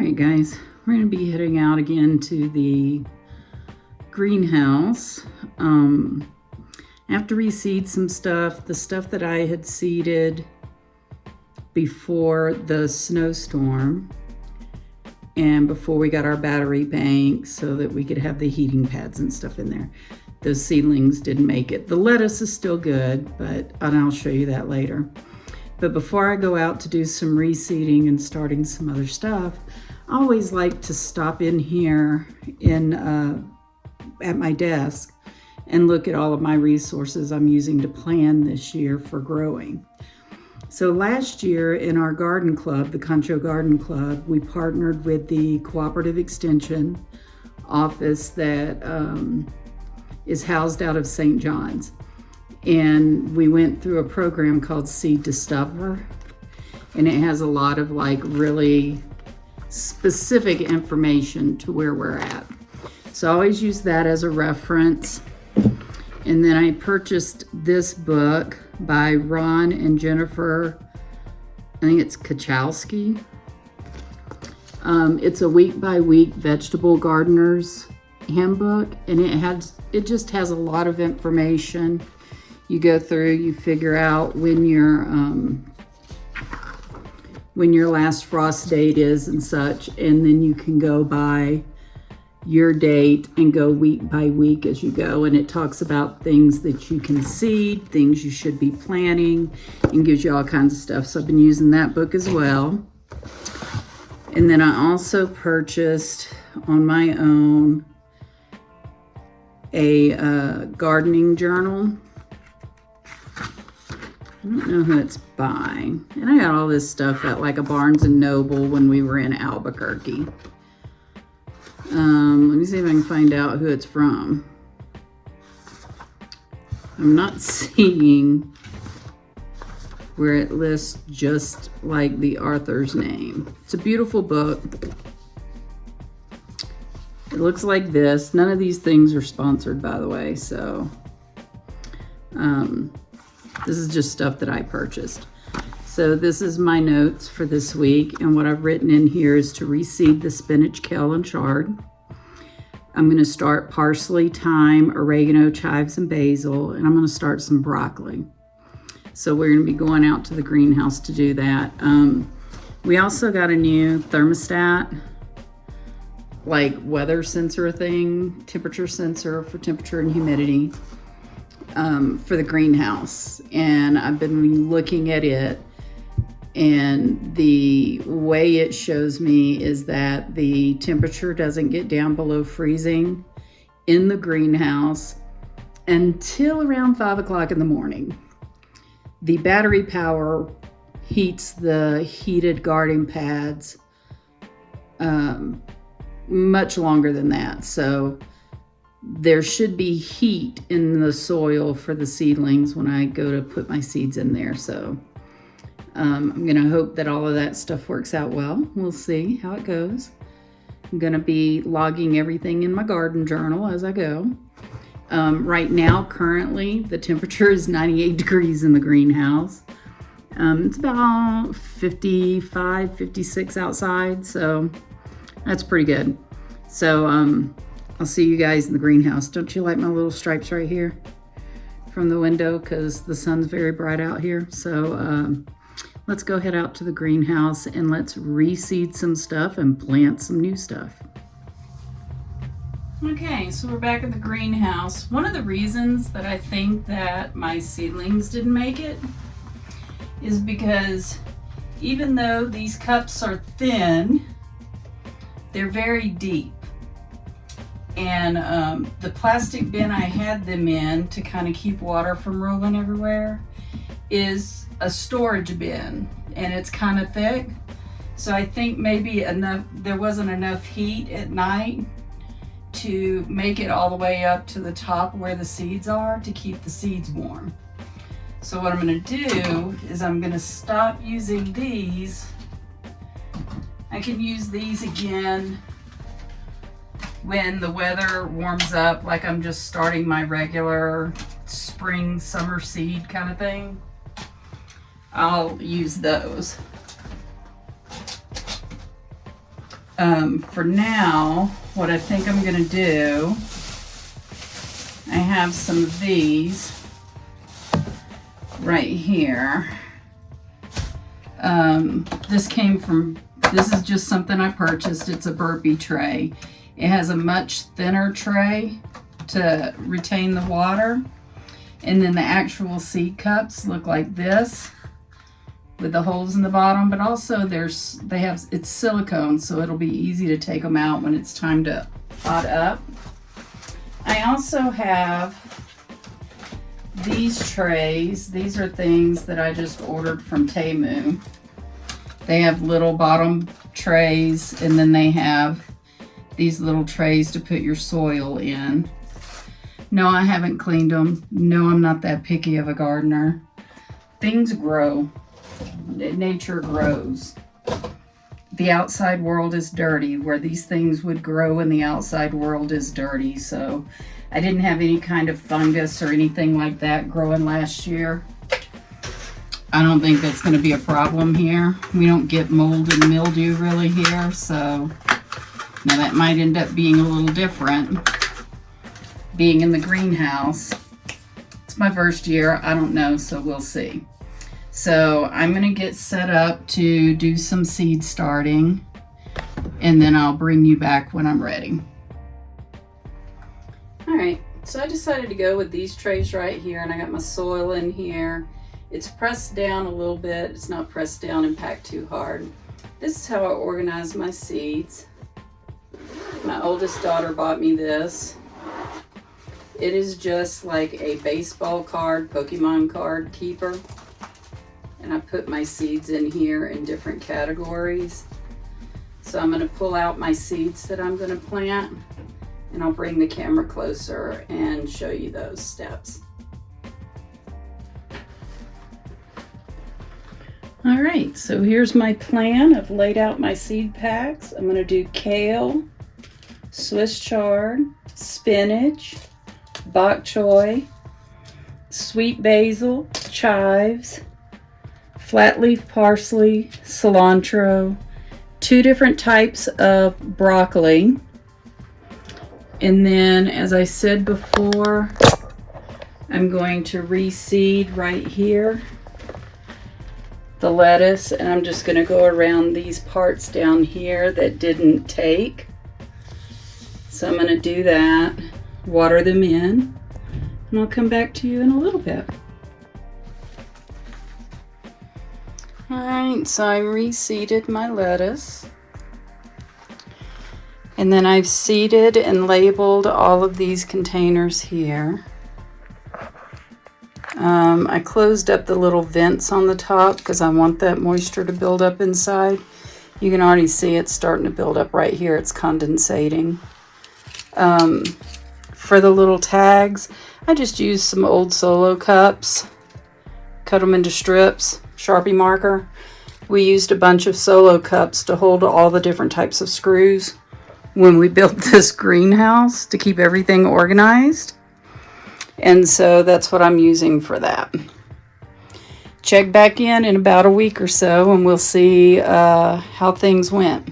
Alright guys, we're going to be heading out again to the greenhouse. I have to reseed some stuff. The stuff that I had seeded before the snowstorm and before we got our battery bank so that we could have the heating pads and stuff in there. Those seedlings didn't make it. The lettuce is still good, and I'll show you that later. But before I go out to do some reseeding and starting some other stuff, I always like to stop in here at my desk and look at all of my resources I'm using to plan this year for growing. So last year in our garden club, the Concho Garden Club, we partnered with the Cooperative Extension office that is housed out of St. John's. And we went through a program called Seed Discover, and it has a lot of like really specific information to where we're at. So I always use that as a reference. And then I purchased this book by Ron and Jennifer, I think it's Kachowski. It's a week-by-week vegetable gardener's handbook, and it just has a lot of information. You go through, you figure out when your last frost date is and such, and then you can go by your date and go week by week as you go. And it talks about things that you can seed, things you should be planting, and gives you all kinds of stuff. So I've been using that book as well. And then I also purchased on my own a gardening journal. I don't know who it's by. And I got all this stuff at like a Barnes and Noble when we were in Albuquerque. Let me see if I can find out who it's from. I'm not seeing where it lists just like the author's name. It's a beautiful book. It looks like this. None of these things are sponsored, by the way, so this is just stuff that I purchased. So this is my notes for this week, and what I've written in here is to reseed the spinach, kale, and chard. I'm going to start parsley, thyme, oregano, chives, and basil, and I'm going to start some broccoli. So we're going to be going out to the greenhouse to do that. We also got a new thermostat, like weather sensor thing, temperature sensor for temperature and humidity. For the greenhouse, and I've been looking at it, and the way it shows me is that the temperature doesn't get down below freezing in the greenhouse until around 5 o'clock in the morning. The battery power heats the heated garden pads much longer than that, so there should be heat in the soil for the seedlings when I go to put my seeds in there. So I'm going to hope that all of that stuff works out well. We'll see how it goes. I'm going to be logging everything in my garden journal as I go. Right now, currently, the temperature is 98 degrees in the greenhouse. It's about 55, 56 outside, so that's pretty good. So I'll see you guys in the greenhouse. Don't you like my little stripes right here from the window? Because the sun's very bright out here. So let's go head out to the greenhouse and let's reseed some stuff and plant some new stuff. Okay, so we're back at the greenhouse. One of the reasons that I think that my seedlings didn't make it is because even though these cups are thin, they're very deep. And the plastic bin I had them in to kind of keep water from rolling everywhere is a storage bin, and it's kind of thick. So I think maybe there wasn't enough heat at night to make it all the way up to the top where the seeds are to keep the seeds warm. So what I'm going to do is I'm going to stop using these. I can use these again when the weather warms up, like I'm just starting my regular spring, summer seed kind of thing. I'll use those. For now, what I think I'm going to do, I have some of these right here. This is just something I purchased. It's a burpee tray. It has a much thinner tray to retain the water. And then the actual seed cups look like this with the holes in the bottom, but also it's silicone, so it'll be easy to take them out when it's time to pot up. I also have these trays. These are things that I just ordered from Temu. They have little bottom trays, and then they have these little trays to put your soil in. No, I haven't cleaned them. No, I'm not that picky of a gardener. Things grow. Nature grows. The outside world is dirty. Where these things would grow in the outside world is dirty. So I didn't have any kind of fungus or anything like that growing last year. I don't think that's going to be a problem here. We don't get mold and mildew really here. So now that might end up being a little different. Being in the greenhouse. It's my first year. I don't know, so we'll see. So I'm going to get set up to do some seed starting, and then I'll bring you back when I'm ready. All right, so I decided to go with these trays right here, and I got my soil in here. It's pressed down a little bit. It's not pressed down and packed too hard. This is how I organize my seeds. My oldest daughter bought me this. It is just like a baseball card, Pokemon card keeper. And I put my seeds in here in different categories. So I'm going to pull out my seeds that I'm going to plant, and I'll bring the camera closer and show you those steps. All right, so here's my plan. I've laid out my seed packs. I'm going to do kale, Swiss chard, spinach, bok choy, sweet basil, chives, flat leaf parsley, cilantro, 2 different types of broccoli. And then, as I said before, I'm going to reseed right here the lettuce, and I'm just going to go around these parts down here that didn't take. So I'm going to do that, water them in, and I'll come back to you in a little bit. Alright, so I reseeded my lettuce, and then I've seeded and labeled all of these containers here. I closed up the little vents on the top because I want that moisture to build up inside. You can already see it's starting to build up right here. It's condensating. For the little tags, I just used some old Solo cups, cut them into strips, Sharpie marker. We used a bunch of Solo cups to hold all the different types of screws when we built this greenhouse to keep everything organized. And so that's what I'm using for that. Check back in about a week or so, and we'll see how things went.